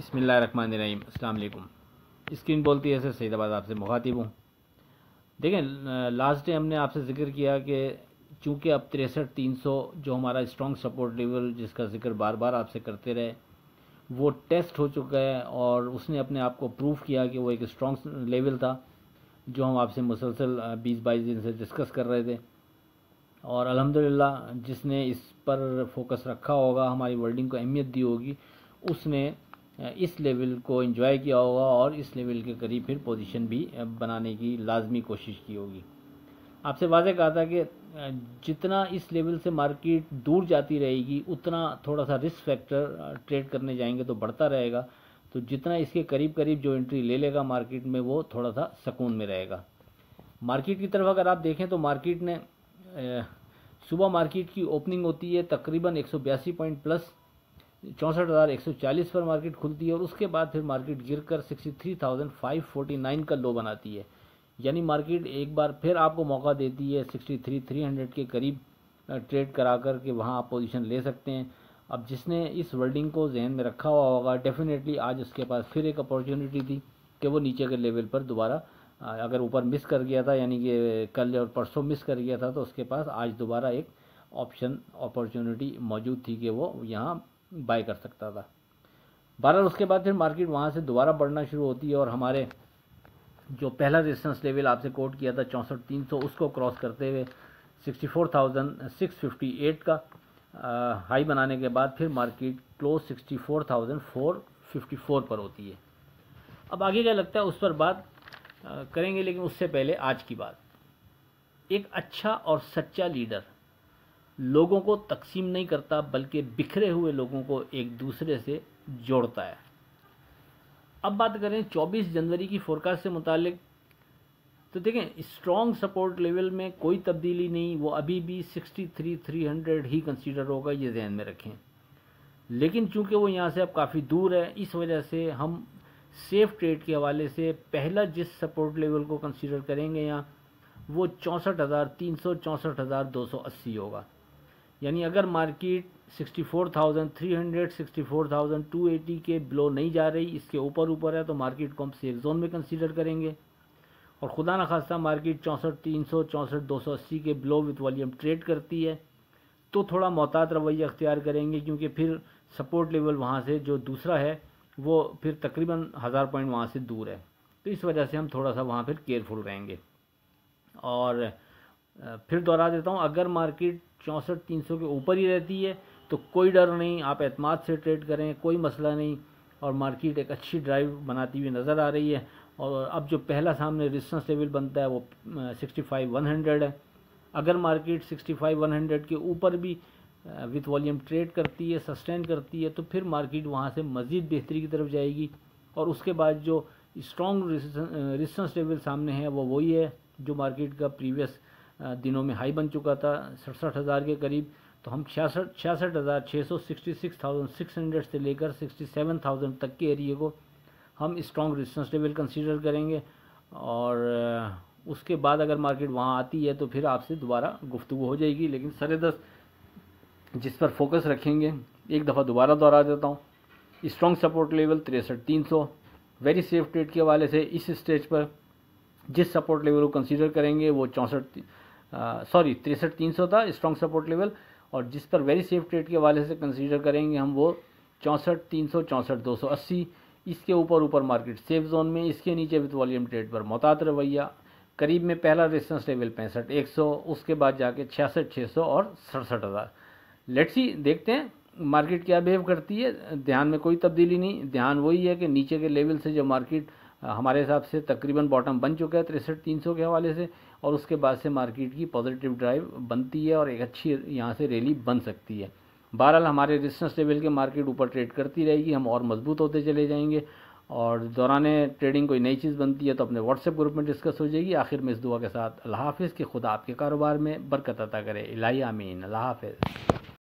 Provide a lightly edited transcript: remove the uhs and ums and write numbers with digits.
बिस्मिल्लाहिर्रहमानिर्रहीम। अस्सलाम वालेकुम। स्क्रीन बोलती है सर सईदाबाद आपसे मुखातिब हूँ। देखें, लास्ट डे हमने आपसे जिक्र किया कि चूँकि अब 63,300 जो हमारा स्ट्रॉन्ग सपोर्ट लेवल जिसका जिक्र बार बार आपसे करते रहे वो टेस्ट हो चुका है और उसने अपने आप को प्रूव किया कि वो एक स्ट्रॉन्ग लेवल था जो हम आपसे मुसलसल 20-22 दिन से डिस्कस कर रहे थे। और अल्हम्दुलिल्लाह जिसने इस पर फोकस रखा होगा, हमारी वर्डिंग को अहमियत दी होगी, उसने इस लेवल को एंजॉय किया होगा और इस लेवल के करीब फिर पोजीशन भी बनाने की लाजमी कोशिश की होगी। आपसे वाज़े कहा था कि जितना इस लेवल से मार्केट दूर जाती रहेगी उतना थोड़ा सा रिस्क फैक्टर ट्रेड करने जाएंगे तो बढ़ता रहेगा, तो जितना इसके करीब करीब जो एंट्री ले लेगा मार्केट में वो थोड़ा सा सुकून में रहेगा। मार्केट की तरफ अगर आप देखें तो मार्केट ने सुबह मार्केट की ओपनिंग होती है तकरीबन 182 पॉइंट प्लस 64,140 पर मार्केट खुलती है और उसके बाद फिर मार्केट गिरकर 63,549 का लो बनाती है। यानी मार्केट एक बार फिर आपको मौका देती है 63,300 के करीब ट्रेड करा कर के वहाँ आप पोजीशन ले सकते हैं। अब जिसने इस वर्डिंग को जहन में रखा हुआ होगा डेफिनेटली आज उसके पास फिर एक अपॉर्चुनिटी थी कि वो नीचे के लेवल पर दोबारा, अगर ऊपर मिस कर गया था यानी कि कल और परसों मिस कर गया था तो उसके पास आज दोबारा एक ऑप्शन अपॉर्चुनिटी मौजूद थी कि वो यहाँ बाय कर सकता था। बहरहाल उसके बाद फिर मार्केट वहाँ से दोबारा बढ़ना शुरू होती है और हमारे जो पहला रेजिस्टेंस लेवल आपसे कोट किया था 64,300 उसको क्रॉस करते हुए 64,658 का हाई बनाने के बाद फिर मार्केट क्लोज 64,454 पर होती है। अब आगे क्या लगता है उस पर बात करेंगे, लेकिन उससे पहले आज की बात। एक अच्छा और सच्चा लीडर लोगों को तकसीम नहीं करता बल्कि बिखरे हुए लोगों को एक दूसरे से जोड़ता है। अब बात करें 24 जनवरी की फोरकास्ट से मुतालिक, तो देखें स्ट्रॉन्ग सपोर्ट लेवल में कोई तब्दीली नहीं, वो अभी भी 63,300 ही कंसीडर होगा, ये ध्यान में रखें। लेकिन चूंकि वो यहाँ से अब काफ़ी दूर है इस वजह से हम सेफ ट्रेड के हवाले से पहला जिस सपोर्ट लेवल को कंसीडर करेंगे यहाँ वो 64,300 64,280 होगा। यानी अगर मार्केट 64,300 64,280 के बिलो नहीं जा रही, इसके ऊपर है तो मार्केट को हम सेफ जोन में कंसीडर करेंगे। और खुदा न खास्ता मार्केट 64,300 64,280 के बिलो विथ वॉल्यूम ट्रेड करती है तो थोड़ा मोहतात रवैया अख्तियार करेंगे, क्योंकि फिर सपोर्ट लेवल वहाँ से जो दूसरा है वो फिर तकरीबन 1000 पॉइंट वहाँ से दूर है, तो इस वजह से हम थोड़ा सा वहाँ फिर केयरफुल रहेंगे। और फिर दोहरा देता हूँ, अगर मार्केट 64,300 के ऊपर ही रहती है तो कोई डर नहीं, आप एतमाद से ट्रेड करें, कोई मसला नहीं। और मार्केट एक अच्छी ड्राइव बनाती हुई नज़र आ रही है और अब जो पहला सामने रेजिस्टेंस लेवल बनता है वो 65,100 है। अगर मार्केट 65,100 के ऊपर भी विथ वॉल्यूम ट्रेड करती है, सस्टेन करती है, तो फिर मार्केट वहाँ से मज़ीद बेहतरी की तरफ जाएगी। और उसके बाद जो स्ट्रॉन्ग रेजिस्टेंस लेवल सामने है वो वही है जो मार्केट का प्रीवियस दिनों में हाई बन चुका था 67,000 के करीब। तो हम 66,600 66,600 से लेकर 67,000 तक के एरिए को हम स्ट्रॉन्ग रेजिस्टेंस लेवल कंसीडर करेंगे। और उसके बाद अगर मार्केट वहाँ आती है तो फिर आपसे दोबारा गुफ्तगू हो जाएगी, लेकिन सरेदस्त जिस पर फोकस रखेंगे, एक दफ़ा दोबारा दोहरा देता हूँ, strong support level 63,300 very safe trade के हवाले से इस स्टेज पर जिस सपोर्ट लेवल को कंसीडर करेंगे वो 63,300 था स्ट्रॉन्ग सपोर्ट लेवल, और जिस पर वेरी सेफ ट्रेड के हवाले से कंसीडर करेंगे हम वो 64,300 64,280। इसके ऊपर मार्केट सेफ जोन में, इसके नीचे विद वॉल्यूम ट्रेड पर मोहतात रवैया। करीब में पहला रेजिस्टेंस लेवल 65,100, उसके बाद जाके 66,600 और 67,000। लेट्स सी, देखते हैं मार्केट क्या बिहेव करती है। ध्यान में कोई तब्दीली नहीं, ध्यान वही है कि नीचे के लेवल से जो मार्केट हमारे हिसाब से तकरीबन बॉटम बन चुका है 63,300 के हवाले से, और उसके बाद से मार्केट की पॉजिटिव ड्राइव बनती है और एक अच्छी यहाँ से रैली बन सकती है। बहरहाल हमारे रेजिस्टेंस लेवल के मार्केट ऊपर ट्रेड करती रहेगी, हम और मजबूत होते चले जाएंगे और दौरान ट्रेडिंग कोई नई चीज़ बनती है तो अपने व्हाट्सएप ग्रुप में डिस्कस हो जाएगी। आखिर में इस दुआ के साथ अल्लाह हाफिज़ कि खुदा आपके कारोबार में बरकत अता करे। इलाही आमीन। अल्लाह हाफिज़।